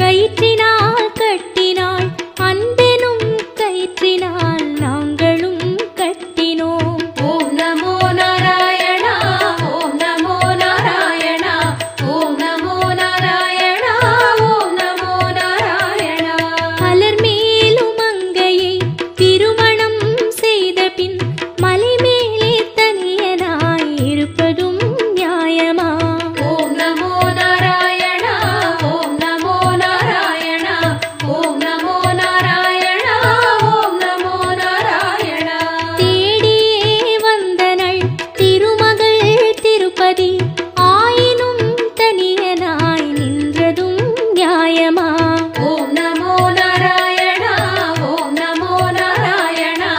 கயிற்றினால் கட்டினாள் அன்பெனும் கயிற்றினால் நாங்களும் கட்டினோம். ஓம் நமோ நாராயணா ஓம் நமோ நாராயணா ஓம் நமோ நாராயணா ஓம் நமோ நாராயணா. மலர் மேலும் மங்கையை திருமணம் செய்த பின் மலை மேலே தனியனாய் இருப்பதும் நியாயமா? ஓம் நமோ நாராயணா ஓம் நமோ நாராயணா ஓம் நமோ நாராயணா ஓம் நமோ நாராயணா. தேடியே வந்தனள் திருமகள் திருப்பதி ஆயினும் தனியனாய் நின்றதும் நியாயமா? ஓம் நமோ நாராயணா ஓம் நமோ நாராயணா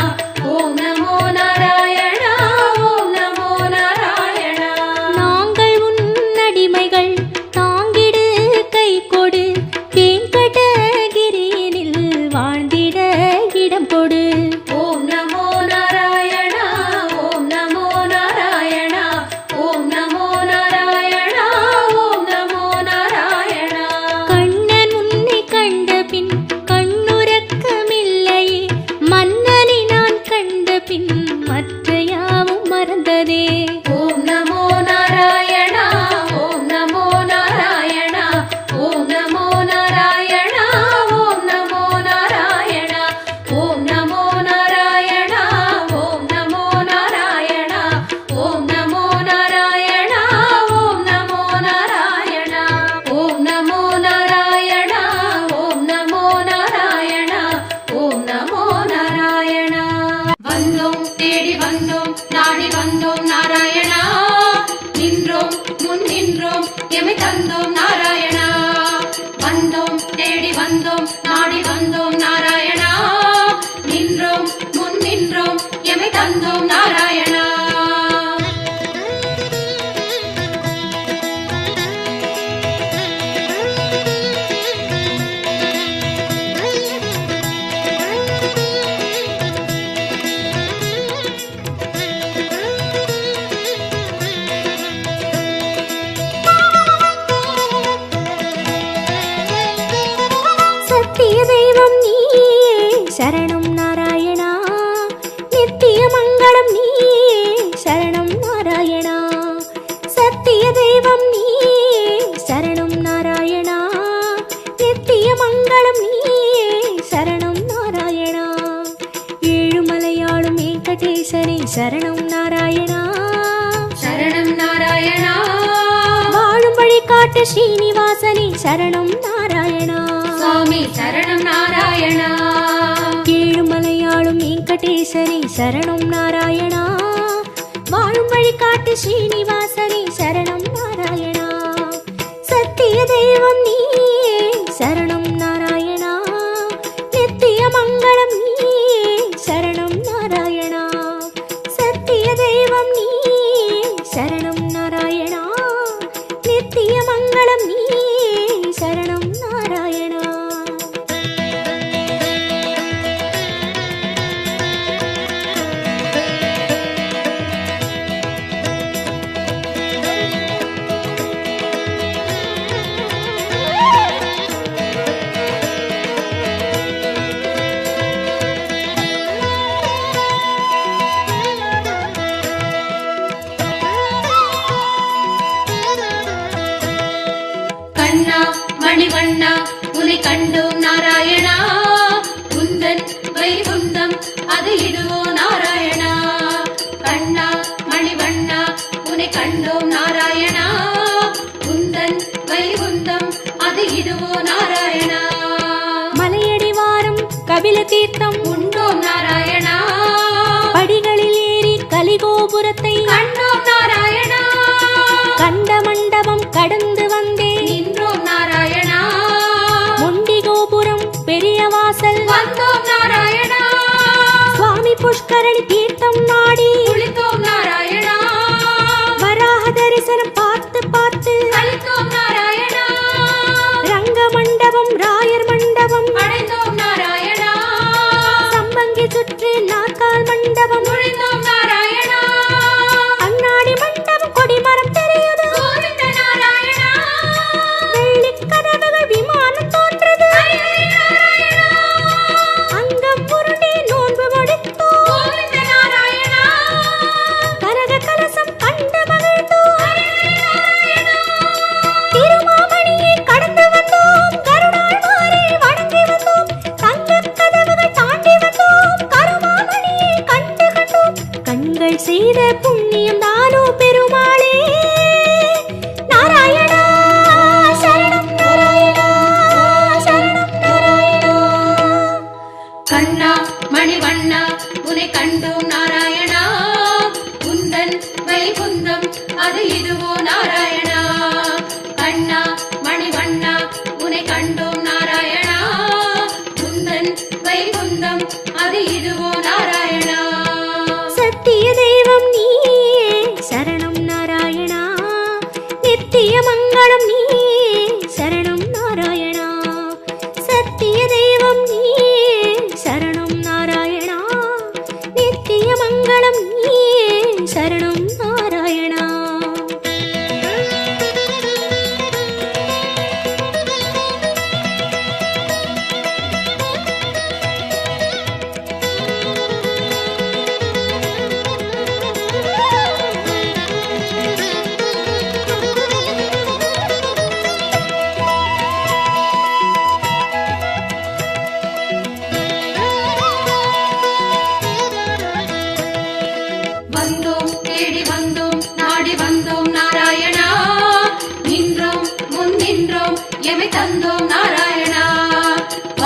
ஓம் நமோ நாராயணா ஓம் நமோ நாராயணா. நாங்கள் உன் அடிமைகள் தாங்கிடு கை கொடு வெங்கடகிரியினில் வாழ்ந்திட இடம் கொடு. ஓம் நமோ நாராயணா ஓம் நமோ நாராயணா ஓம் நமோ நாராயணா ஓம் நமோ நாராயணா. கண்ணன் உன்னை கண்ட பின் கண்ணுறக்கமில்லையே மன்னனை நான் கண்ட பின் மற்ற யாவும் மறந்ததே. ஓம் நமோ நாராயணா ஓம் நமோ நாராயணா ஓம் நமோ நாராயணா ஓம் நமோ நாராயணா ஓம் நமோ நாராயணா ஓம் நமோ நாராயணா ஓம் நமோ நாராயணா ஓம் நமோ நாராயணா ஓம் நமோ நாராயணா ஓம் நமோ நாராயணா ஓம் நமோ நாராயணா. வந்தோம் தேடி வந்தோம் நாடி வந்தோம் நாராயணா நின்றோம் முன் நின்றோம் எமை தந்தோம் நாராயணா. வந்தோம் தேடி வந்தோம் நாடி வந்தோம் நாராயணா நின்றோம் முன் நின்றோம் எமை தந்தோம் நாராயணா. சத்திய தெய்வம் நீயே சரணம் நாராயணா நித்திய மங்களம் நீயே சரணம் நாராயணா. சத்திய தெய்வம் நீயே சரணம் நாராயணா நித்திய மங்களம் நீயே சரணம் நாராயணா. ஏழுமலையாளும் வெங்கடேசனே சரணம் நாராயணா. சரணம் நாராயணா வாழும் வழிகாட்டு ஸ்ரீனிவாசனே சரணம் நாராயணா. சுவாமி சரணம் நாராயணா. ஏழுமலையாளும் வெங்கடேசனே சரணம் நாராயணா. வாழும் வழிகாட்டு ஸ்ரீனிவாசனே சரணம் நாராயணா. சத்திய தெய்வம் நீயே சரணம் நாராயணா நித்திய மங்களம் நீயே சரணம் நாராயணா. சத்திய தெய்வம் நீயே சரணம் நாராயணா நித்திய மங்களம் நீயே சரணம் நாராயணா. கண்ணா மணிவண்ணா உன்னை கண்டோம் நாராயணா உந்தன் வைகுந்தம் அது இதுவோ நாராயணா. கண்ணா மணிவண்ணா உன்னை கண்டோம் நாராயணா உந்தன் வைகுந்தம் அது இதுவோ நாராயணா. மலையடி வாரம் கபில தீர்த்தம் உண்டோம் நாராயணா படிகளில் ஏறி கலிகோபுரத்தை கண்டோம் நாராயணா. கண்ட மண்டபம் கடந்து வந்தேன் நின்றோம் நாராயணா முண்டி கோபுரம் பெரிய வாசல் வந்தோம் நாராயணா. சுவாமி புஷ்கரணி தீர்த்தம் நாடி குளித்தோம் நாராயணா வராக தரிசனம் பார்த்து பார்த்து அளித்தோம் நாராயணா. ரங்க மண்டபம் ராயர் மண்டபம் அடைந்தோம் நாராயணா சம்பங்கி சுற்று நாற்கால் மண்டபம் நுழைந்தோம் நாராயணா. அண்ணாடி மண்டபம் கொடிமரம் தெரியுது கோவிந்த நாராயணா வெள்ளிக் கதவுகள் விமானம் தோன்ற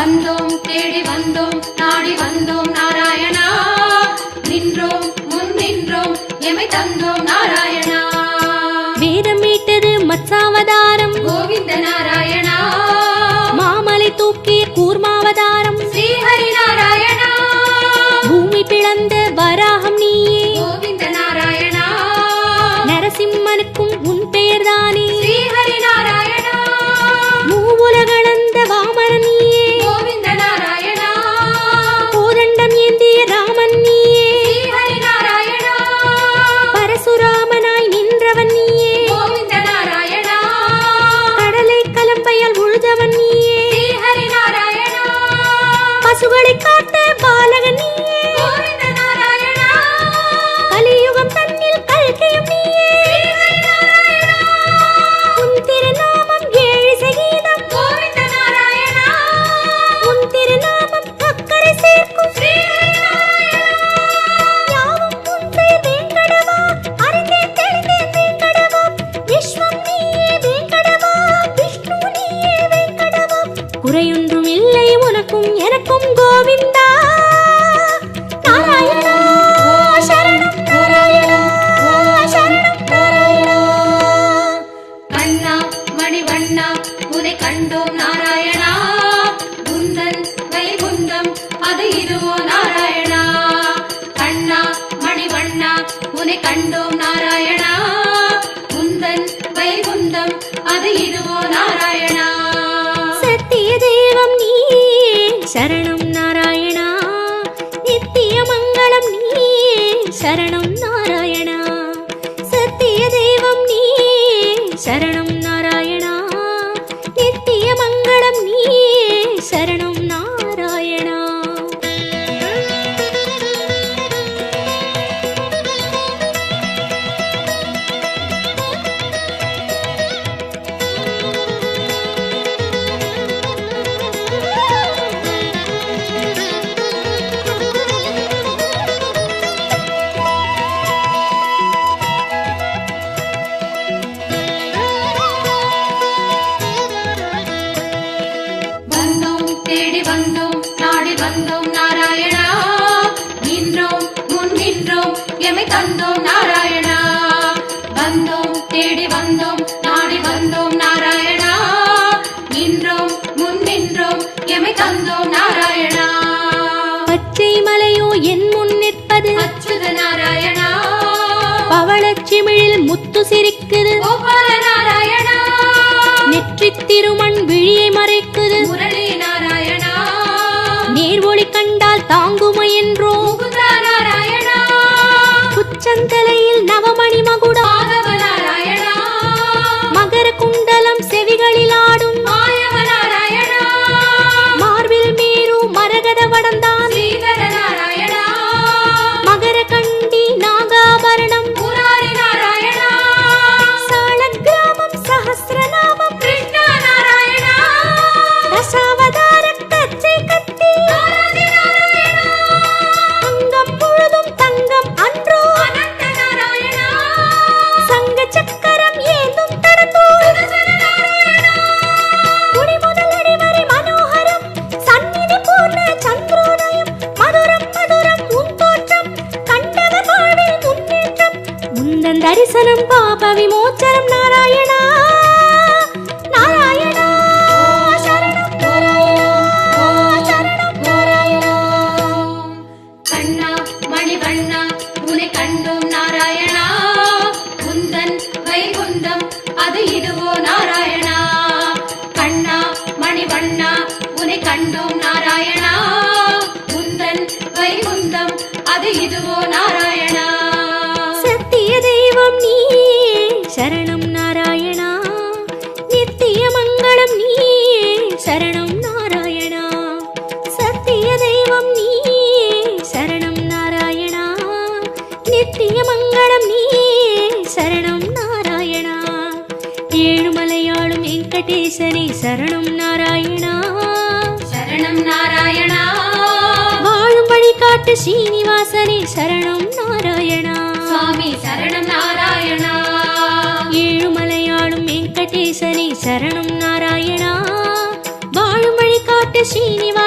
வந்தோம் தேடி வந்தோம் நாடி வந்தோம் நாராயணா நின்றோம் முன் நின்றோம் எமை தந்தோம் நாராயணா வேதம் மீட்டது மத்சாவதாரம் கோவிந்த நாராயணா மாமலை தூக்கிய கூர்மாவதாரம் ஸ்ரீஹரி நாராயணா பூமி பிளந்த வராகம் நீயே கோவிந்த நாராயணா நரசிம்மனுக்கும் உன் பெயர்தானே ஸ்ரீஹரி நாராயணா மூவுலகளந்த வாமனன் நீயே கோவிந்த நாராயணா கோதண்டம் ஏந்திய ராமன் நீயே ஸ்ரீஹரி நாராயணா பரசுராமனாய் நின்றவன் நீயே கோவிந்த நாராயணா கடலை கலம்பையால் உழுதவன் நீயே ஸ்ரீஹரி நாராயணா பசுகளை காத்த பாலகன் நீயே கோவிந்த நாராயணா கலியுகம் தன்னில் கல்கியும் நீயே ஸ்ரீஹரி நாராயணா உன் திருநாமம் ஏழு சகீதம் கோவிந்த நாராயணா உன் திருநாமம் அக்கறை சேர்க்கும் ஸ்ரீஹரி நாராயணா யாவும் உன் பெயர் வேங்கடவா அறிந்தேன் தெரிந்தேன் வேங்கடவா விஸ்வம் நீயே வேங்கடவா விஷ்ணு நீயே வேங்கடவா குறையொன்றும் இல்லை உனக்கும் எனக்கும் கோவிந்தா நாராயணா சரணம் நாராயணா சரணம் நாராயணா கண்ணா மணிவண்ணா உனை கண்டோம் நாராயணா குந்தன் வைகுந்தம் அது இதுவோ நாராயணா கண்ணா மணிவண்ணா உனை கண்டோம் நாராயணா குந்தன் வைகுந்தம் அது இதுவோ நாராயணா சத்திய தெய்வம் நீயே சரணம் நாராயணா நித்திய மங்களம் நீயே சரணம் நாராயணா சத்திய தெய்வம் நீயே சரணம் நாராயணா நித்திய மங்களம் நீயே சரணம் நாராயணா வந்தோம் தேடி வந்தோம் நாடி வந்தோம் நாராயணா நின்றோம் முன் நின்றோம் எமை தந்தோம் நாராயணா வந்தோம் தேடி வந்தோம் நாடி வந்தோம் நாராயணா நின்றோம் முன் நின்றோம் எமை தந்தோம் நாராயணா பச்சை மலையோ என் முன் நிற்பது அச்சுத நாராயணா பவளச்சிமிழில் முத்து சிரிக்குது கோபால நாராயணா நெற்றித் திருமண் விழியை மறைக்குது முரளி நாராயணா நேர்வொளி கண்டால் தாங்குமை என்றோ முகுந்தா நாராயணா உச்சந்தலையில் நவமணி மகுடம் மாதவ நாராயணா மகர குண்டலம் செவிகளில் ஆடும் மாயவ நாராயணா மார்பில் மீறு மரகத வடந்தான் ஸ்ரீதர நாராயணா மகர கண்டி நாகாபரணம் முராரி நாராயணா சாலக்கிராமம் சஹஸ்ரநாமம் கிருஷ்ணா நாராயணா தசாவதார கச்சை கத்தி ஆதி நாராயணா அங்கம் முழுதும் தங்கம் அன்றோ அனந்த நாராயணா சங்க சக்கரம் ஏந்தும் தடந்தோ சுதர்சன நாராயணா குடி முதல் அடிவரை மனோகரம் சந்நிதி பூர்ண சந்திரோதயம் மதுரம் மதுரம் உன் தோற்றம் கண்டவர் வாழ்வில் முன்னேற்றம் முந்தன் தரிசனம் பாப விமோச்சனம் நாராயணா நாராயணா சரணம் நாராயணா சரணம் நாராயணா கண்ணா மணிவண்ணா உனை கண்டோம் நாராயணா குந்தன் வைகுந்தம் அது இதுவோ நாராயணா கண்ணா மணிவண்ணா உனை கண்டோம் நாராயணா குந்தன் வைகுந்தம் அது இதுவோ நாராயணா சத்திய தெய்வம் நீயே சரணம் நாராயணா நித்திய மங்களம் நீயே சரணம் நாராயணா சத்திய தெய்வம் நீயே சரணம் நாராயணா நித்திய மங்களம் நீயே சரணம் நாராயணா ஏழுமலையாளும் வெங்கடேசனே சரணம் நாராயணா சரணம் நாராயணா வாழும் வழிகாட்டு ஸ்ரீனிவாசனே சரணம் நாராயணா சுவாமி சரணம் நாராயணா ஏழுமலையாளும் வெங்கடேசனே சரணம் நாராயணா வாழும் வழிகாட்டு ஸ்ரீனிவாசனே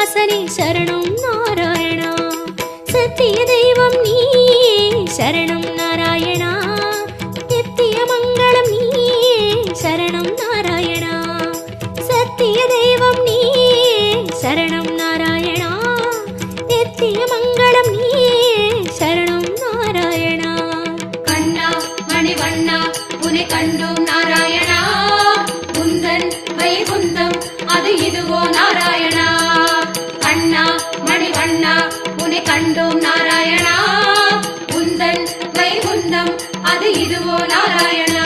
கண்டோம் நாராயணா உந்தன் வைகுந்தம் அது இதுவோ நாராயணா.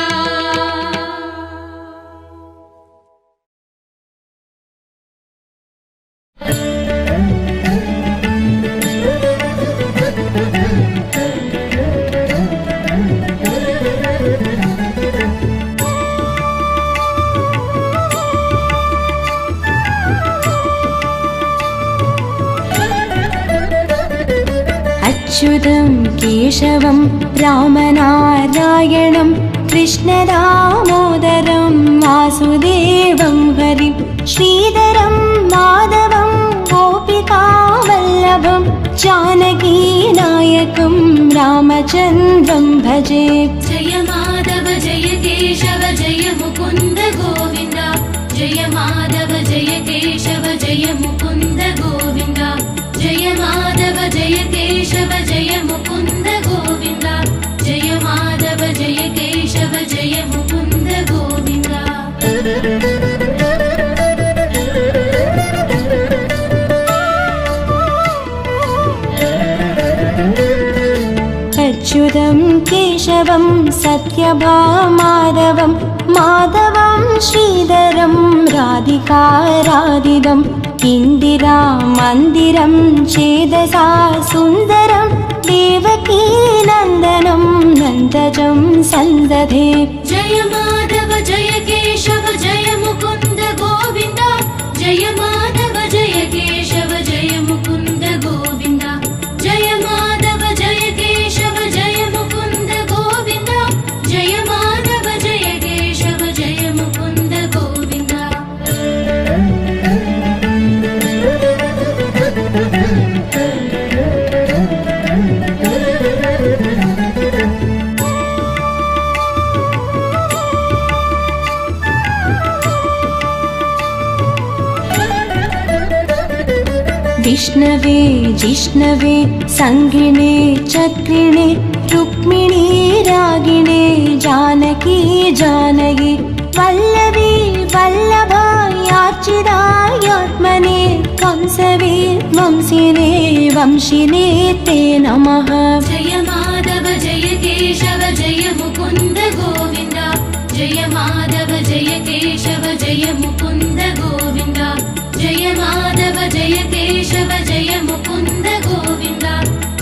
अच्युतं केशवं रामनारायणं कृष्णदामोदरं वासुदेवं हरिं श्रीधरं माधवं गोपिकावल्लभं जानकीनायकं रामचन्द्रं भजे. जय माधव जय केशव जय मुकुन्द गोविन्द जय माधव जय केशव जय मुकुन्द गोविन्द जय माधव जय केशव जय मुकुन्द गोविन्द जय माधव जय केशव जय मुकुन्द गोविन्द. अच्युतं केशवं सत्यभामाधवं माधवं श्रीधरं राधिकाराधितं इन्दिरा मन्दिरं चेदसा सुन्दरं देवकी नन्दनं नन्दजं सन्दधे. जय माधव जय केशव जय मुकुन्द गोविन्द जय माधव जय केशव जय मुकुन्द गोविन्द जय माधव जय केशव जय मुकुन्द गोविन्द जय माधव जय केशव जय मुकुन्द गोविन्द. विष्णवे जिष्णवे संगिणे चक्रिणे रुक्मिणी रागिणे जानकी जानकी वल्लभी वल्लभायार्चितायात्मने कंसवे वंशिने वंशिने ते नमः. जय माधव जय केशव जय मुकुन्द गोविन्द जय माधव जय केशव जय मुकुन्द गोविन्द जय माधव जय केशव जय मुकुन्द गोविन्द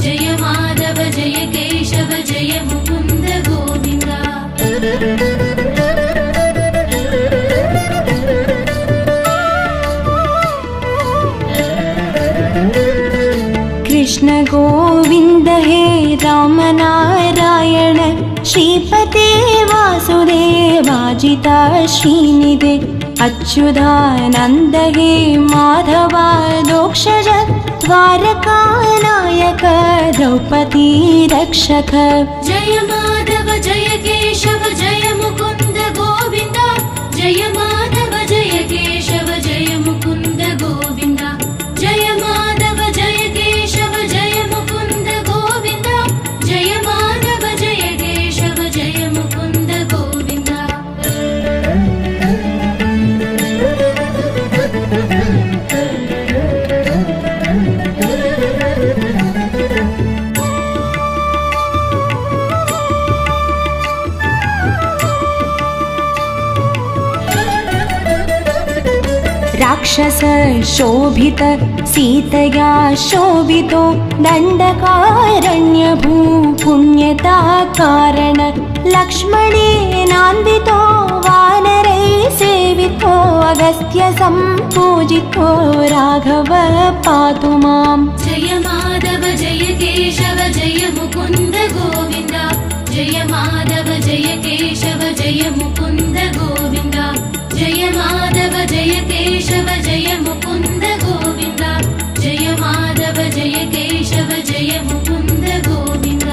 जय माधव जय केशव जय मुकुन्द गोविन्द. कृष्ण गोविन्द हे राम नारायण श्रीपते वासुदेवाजिता श्रीनिधे अच्युतानन्द हे माधवा दोक्षज द्वारकानायक द्रौपदी रक्षक. जय माधव जय केशव जय मुकुन्द गोविन्द जय माधव जय केशव जय मुकुन्द गोविन्द जय माधव जय केशव जय मुकुन्द गोविन्द जय माधव जय केशव जय मुकुन्द गोविन्द. राक्षस शोभित सीतया शोभितो दण्डकारण्यभू पुण्यता कारण लक्ष्मणेनान्वितो वानरै सेवितो अगस्त्य सम्पूजितो राघव पातु माम्. जय माधव जय केशव जय मुकुन्द गोविन्द जय माधव जय केशव जय मुकुन्द गोविन्द जय माधव जय केशव जय मुकुन्द गोविन्द जय माधव जय केशव जय मुकुन्द गोविन्द.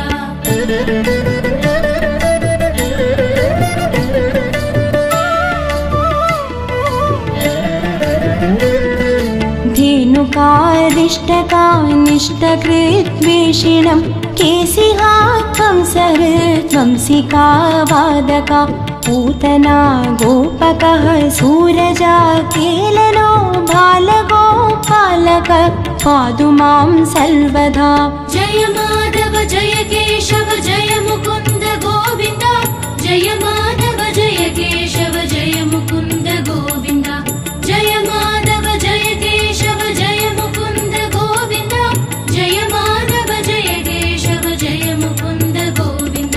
धेनुकारिष्टकानिष्टकृद्वेषिणं केसिहात्वं सहृद्वंसिका वादका पूतना गोपकः सूरजा केलनो बालगोपालक पातु मां सर्वदा। जय माधव जय केशव जय मुकुन्द गोविन्द जय माधव जय केशव जय मुकुन्द गोविन्द जय माधव जय केशव जय मुकुन्द गोविन्द जय माधव जय केशव जय मुकुन्द गोविन्द।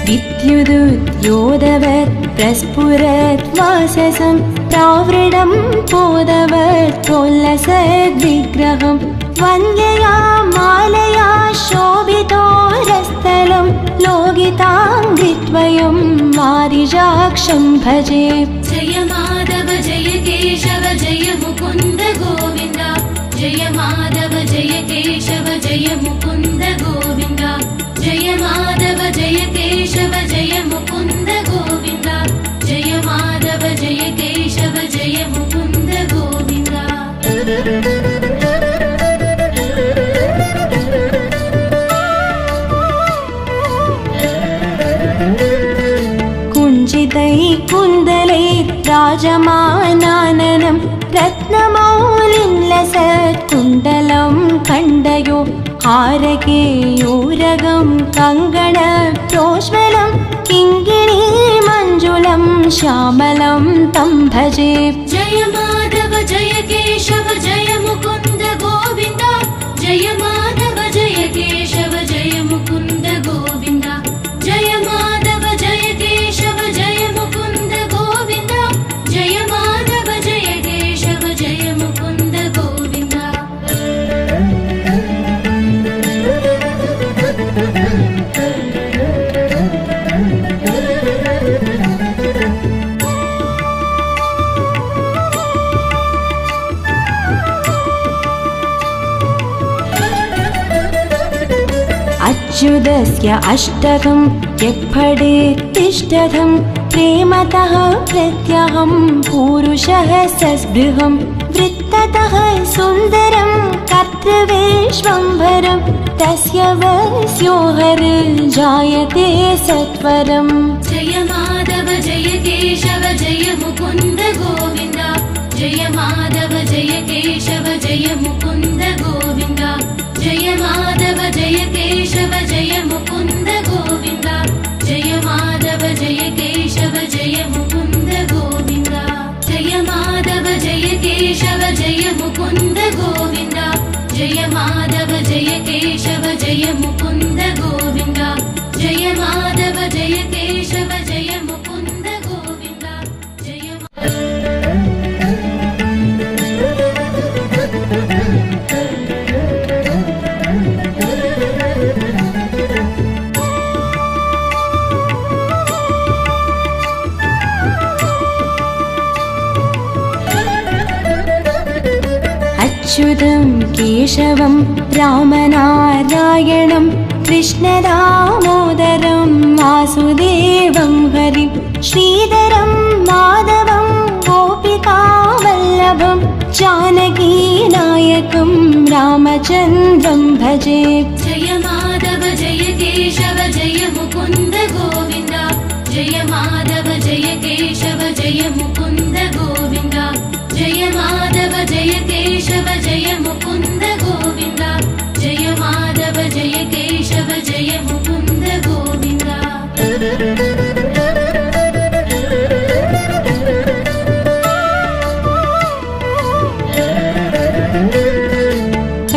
विद्युदुद्योतवत् प्रस्फुरत् वाससं प्रावृणं पोदवत् प्रोल्लसद्विग्रहं वन्द्यया मालया शोभितोरस्थलं लोकिताङ्घ्रिद्वयं वारिजाक्षं भजे। जय माधव जय केशव जय मुकुन्द गोविन्द जय माधव जय केशव जय मुकुन्द गोविन्द जय माधव जय केशव जय मुकुन्द गोविन्द जय माधव जय केशव जय मुकुन्द गोविन्द। कुञ्चितैः कुन्दलैः राजमानाननं रत्नमौलिं लसत्कुण्डलं खण्डयो हारकेयूरगं कङ्गणप्रोज्वलं किङ्किणी मञ्जुलं श्यामलं तं भजे। जय माधव जय केशव जय मुकुन्द गोविन्द जय माधव जय केशव जय मुकुन्द गोविन्द जय माधव जय केशव जय मुकुन्द गोविन्द जय माधव जय केशव जय मुकुन्द गोविन्द। अच्युतस्य अष्टकं यः पठेत् तिष्ठतं प्रेमतः प्रत्यहं पूरुषः सस्पृहं वृत्ततः सुन्दरं कर्तृविश्वम्भरं तस्य वस्यो हरिर्जायते सत्वरम्। जय माधव जय केशव जय मुकुन्द गोविन्द जय माधव जय केशव जय मुकुन्द गोविन्द जय माधव जय केशव जय मुकुन्द गोविन्द जय माधव जय केशव जय मुकुन्द गोविन्द जय माधव जय केशव जय मुकुन्द गोविन्द जय माधव जय केशव जय मुकुन्द गोविन्द जय माधव जय केशव जय मुकुन्द गोविन्द जय अच्युतं केशवं रामनारायणं कृष्णदामोदरं वासुदेवं हरिं श्रीधरं माधवं गोपिकावल्लभं जानकीनायकं रामचन्द्रं भजे। जय माधव जय केशव जय मुकुन्द गोविन्द जय माधव जय केशव जय मुकुन्द गोविन्द जय माधव जय केशव जय मुकुन्द गोविन्द जय माधव जय केशव जय मुकुन्द गोविन्द।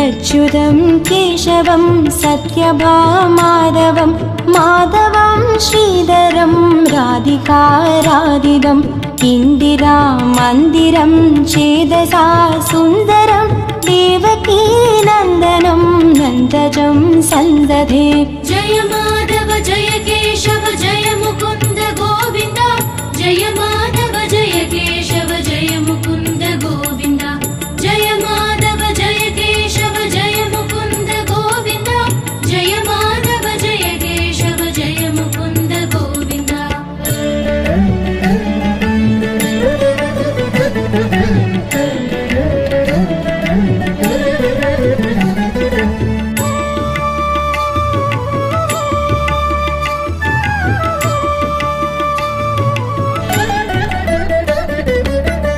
अच्युतं केशवं सत्यभामाधवं माधवं श्रीधरं राधिकाराधितं इन्दिरामन्दिरं चेदसा सुन्दरं देवकीनन्दनं नन्दजं सन्दधे। जय माधव जय केशव जय मुकुन्द गोविन्द जय माधव जय केशव जय मुकुन्द गोविन्द जय माधव जय केशव जय मुकुन्द गोविन्द जय माधव जय केशव जय मुकुन्द गोविन्द।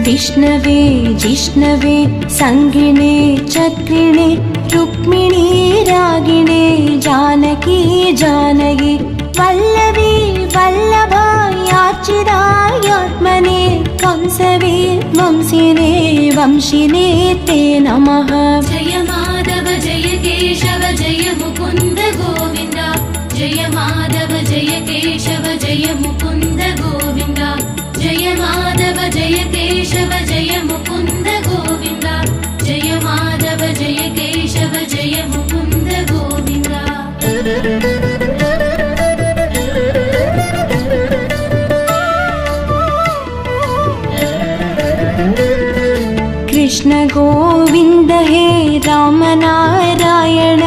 विष्णवे जिष्णवे संगिणे चक्रिणे रुक्मिणी रागिणे जानकी जानकी वल्लवी वल्लभायार्चितायात्मने कंसवे वंशिने वंशिने ते नमः। जय माधव जय केशव जय मुकुन्द गोविन्द जय माधव जय केशव जय मुकुन्द गोविन्द जय माधव जय केशव जय मुकुन्द गोविन्द जय माधव जय केशव जय मुकुन्द गोविन्द। कृष्ण गोविन्द हे राम नारायण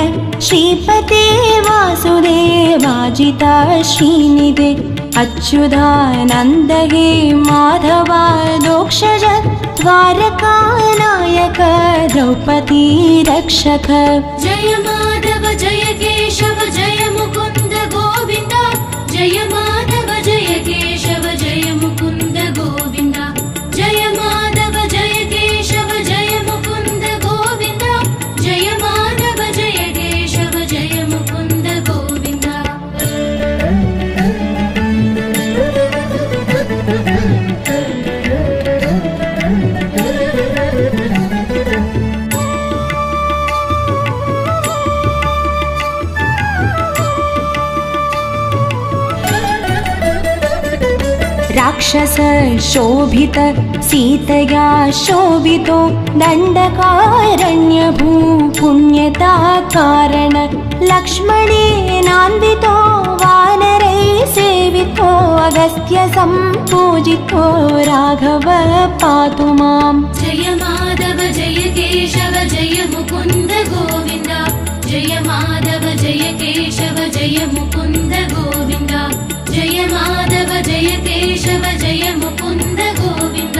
श्रीपते वासुदेवाजिता श्रीनिधे अच्युतानन्द हे माधवा दोक्षज द्वारकानायक द्रौपदी रक्षक। जय माधव जय केशव जय मुकुन्द गोविन्द जय माधव जय केशव जय मुकुन्द गोविन्द जय माधव जय केशव जय मुकुन्द गोविन्द जय माधव जय केशव जय मुकुन्द गोविन्द। राक्षस शोभित सीतया शोभितो दण्डकारण्यभू पुण्यता कारण लक्ष्मणेनान्वितो वानरै सेवितो अगस्त्य सम्पूजितो राघव पातु माम्। जय माधव जय केशव जय मुकुन्द गोविन्द जय माधव जय केशव जय मुकुन्द गोविन्द जय माधव जय केशव जय मुकुन्द गोविन्द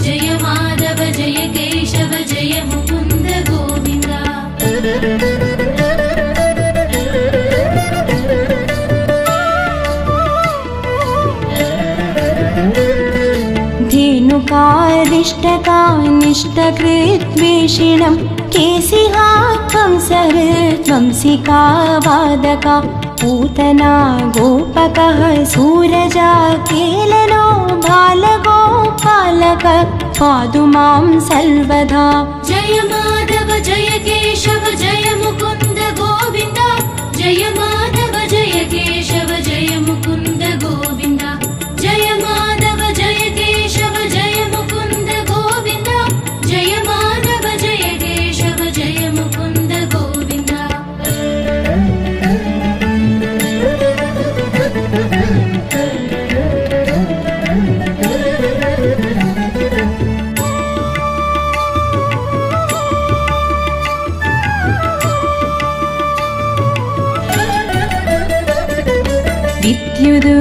जय माधव जय केशव जय मुकुन्द गोविन्द। धेनुकारिष्टकानिष्टकृद्वेषिणं केशिहा कंसहृद्वंसिका वादका पूतना गोपकः सूरजा केलनो बालगोपालक पातु मां सर्वदा। जय माधव जय केशव जय मुकुन्द गोविन्द जय माधव जय केशव जय मुकुन्द गोविन्द जय माधव जय केशव जय मुकुन्द गोविन्द जय माधव जय केशव जय मुकुन्द गोविन्द।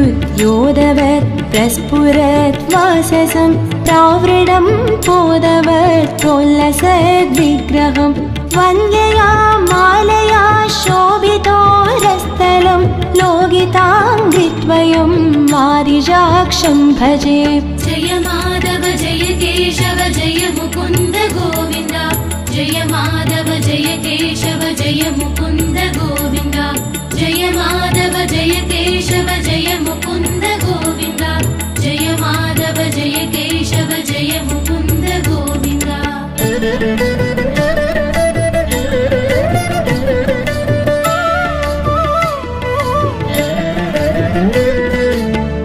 विद्युदुद्योतवत् प्रस्फुरत् वाससं प्रावृडं पोदवत् प्रोल्लसद्विग्रहं वन्द्यया मालया शोभितो रस्थलं लोगिताङ्घ्रिद्वयं वारिजाक्षं भजे। जय माधव जय केशव जय मुकुन्द गोविन्द जय माधव जय केशव जय मुकुन्द गोविन्द जय माधव जय केशव जय मुकुन्द गोविन्द जय माधव जय केशव जय मुकुन्द गोविन्द।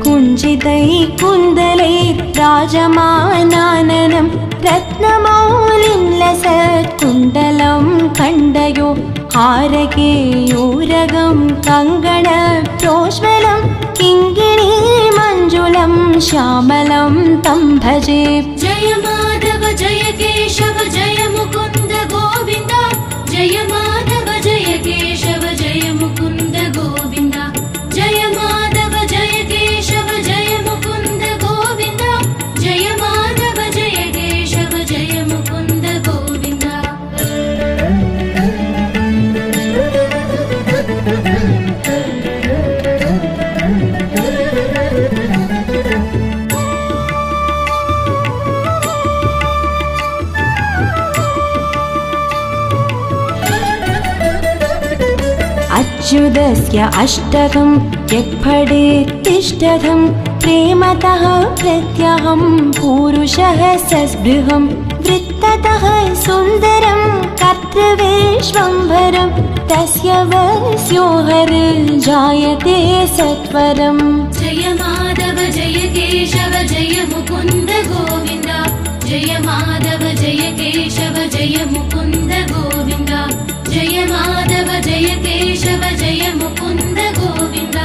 कुञ्जितै कुन्दलै राजमानाननं रत्नमौलिं लसत्कुण्डलं खण्डयो हारकेयूरगं कङ्गणप्रोज्वलं किङ्किणी मञ्जुलं श्यामलं तं भजे। जय माधव जय केशव जय मुकुन्द गोविन्द जय माधव जय केशव जय मुकुन्द गोविन्द जय माधव जय केशव जय मुकुन्द गोविन्द जय माधव जय केशव जय मुकुन्द गोविन्द। अच्युतस्य अष्टकं यत्फडेत्तिष्ठतं प्रेमतः प्रत्यहं पूरुषः सस्पृहं वृत्ततः सुन्दरं कर्तृविश्वम्भरं तस्य वस्यो हरिर्जायते सत्वरम्। जय माधव जय केशव जय मुकुन्द गोविन्द जय माधव जय केशव जय मुकुन्द गोविन्द जय माधव जय केशव जय मुकुन्द गोविन्द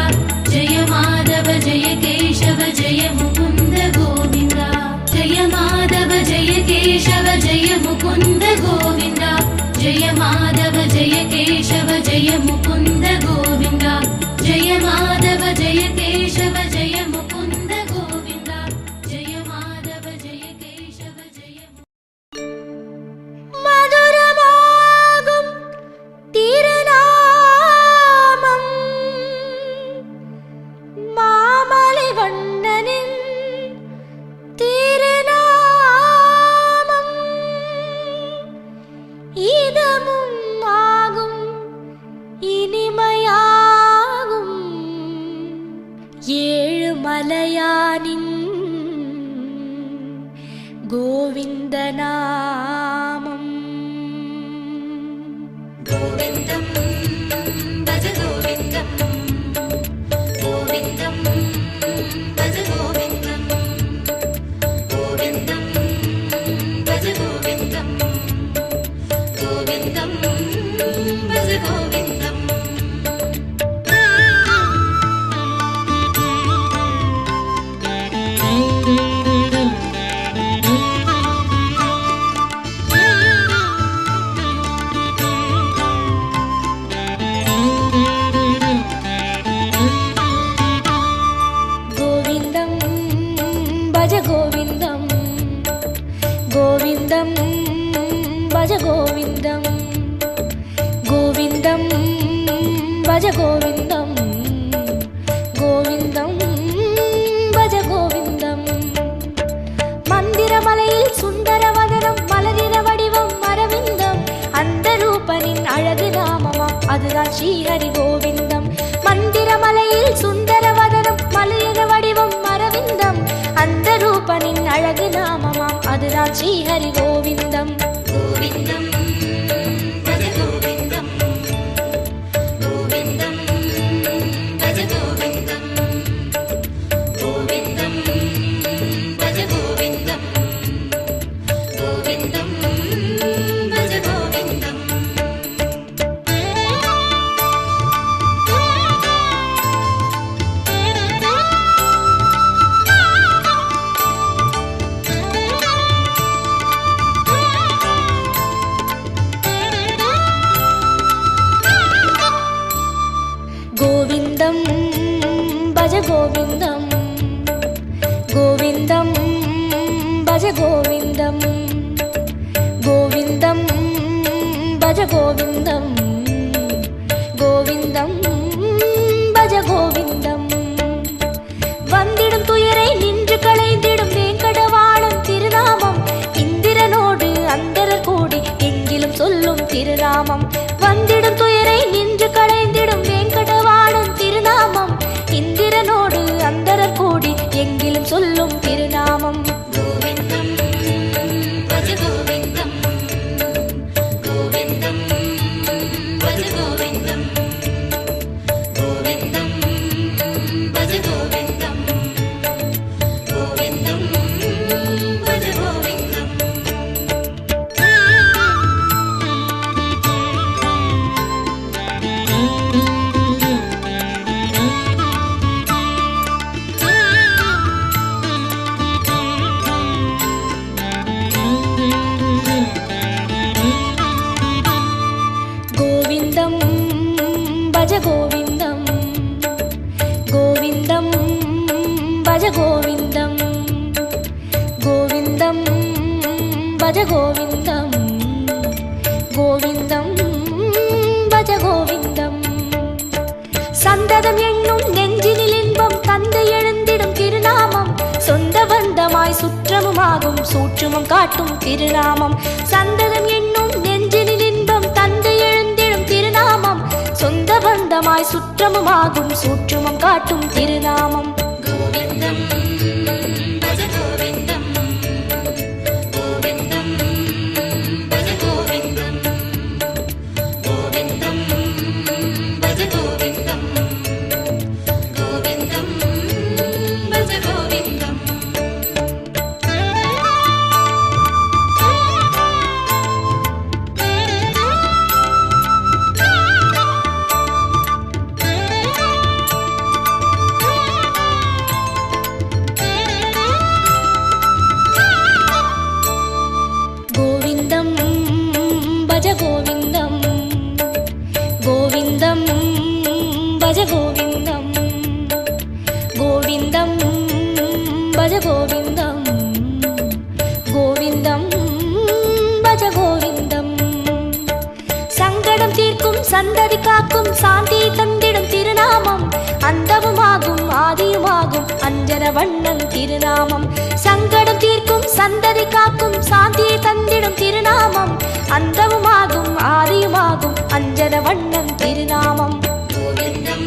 जय माधव जय केशव जय मुकुन्द गोविन्द जय माधव जय केशव जय मुकुन्द गोविन्द जय माधव जय केशव जय मुकुन्द गोविन्द जय माधव जय केशव जय मुकुन्द गोविन्द जय माधव जय केशव जय மதுரமாகும் திருநாமம் மாமலை வண்ணனின் திருநாமம் இதமும் ஆகும் இனிமையாகும் ஏழு மலையானின் கோவிந்த நாமம் गोविन्दं भज गोविन्दं गोविन्दं भज गोविन्दं गोविन्दं भज गोविन्दं गोविन्दं भज गोविन्दम् கோவிந்தம் பஜ கோவிந்தம் கோவிந்தம் பஜ கோவிந்தம் கோவிந்தம் பஜ கோவிந்தம் கோவிந்தம் பஜ கோவிந்தம் மந்திரமலையில் சுந்தரவதனம் மலரின வடிவம் அரவிந்தம் அந்த ரூபனின் அழகு நாமமா அதுதான் ஸ்ரீஹரி கோவிந்தம் மந்திரமலையில் சுந்தரவதனம் மலரின வடிவம் அரவிந்தம் அந்த ரூபனின் அழகு நாமமாம் அதுதான் ஸ்ரீஹரி கோவிந்தம் गोविन्दं भज गोविन्दं गोविन्दं भज गोविन्दं गोविन्दं भज गोविन्दं गोविन्दं भज गोविन्दम् கோவிந்தம் பஜ கோவிந்தம் கோவிந்தம் பஜ கோவிந்தம் கோவிந்தம் பஜ கோவிந்தம் கோவிந்தம் பஜ கோவிந்தம் வந்திடும் துயரை நின்று களைந்திடும் வேங்கடவாணன் திருநாமம் இந்திரனோடு அந்தரர் கூடி எங்கிலும் சொல்லும் திருநாமம் வந்திடும் துயரை நின்று களைந்திடும் வேங்கடவாணன் திருநாமம் இந்திரனோடு அந்தரர் கூடி எங்கிலும் சொல்லும் திருநாமம் गोविन्दं भज गोविन्दं गोविन्दं भज गोविन्दं गोविन्दं भज गोविन्दं गोविन्दं भज गोविन्दम् கோவிந்தம் பஜ கோவிந்தம் கோவிந்தம் பஜ கோவிந்தம் கோவிந்தம் பஜ கோவிந்தம் கோவிந்தம் பஜ கோவிந்தம் சந்ததம் என்னும் நெஞ்சினில் இன்பம் தந்தை எழுந்திடும் திருநாமம் சொந்த பந்தமாய் சுற்றமுமாகும் சூற்றுமம் காட்டும் திருநாமம் சந்ததம் என்னும் நெஞ்சினில் இன்பம் தந்தை எழுந்திடும் திருநாமம் சொந்த பந்த சுத்தமாய் சுற்றமுமாகும் சூற்றுமம் காட்டும் திருநாமம். கோவிந்தம் பஜ கோவிந்தம் கோவிந்தம் பஜ கோவிந்தம் கோவிந்தம் பஜ கோவிந்தம் கோவிந்தம் பஜ கோவிந்தம். கோவிந்தம் பஜ கோவிந்தம் கோவிந்தம் பஜ கோவிந்தம் கோவிந்தம் பஜ கோவிந்தம் கோவிந்தம் பஜ கோவிந்தம். சங்கடம் தீர்க்கும் சந்ததி காக்கும் சாந்தி தந்திடும் திருநாமம் அந்தவுமாகும் ஆதியுமாகும் அஞ்சன வண்ணன் திருநாமம். சங்கடம் தீர்க்கும் சந்ததி காக்கும் சாந்தியை தந்திடும் திருநாமம் அந்தவுமாகும் ஆதியுமாகும் அஞ்சன வண்ணன் திருநாமம். கோவிந்தம்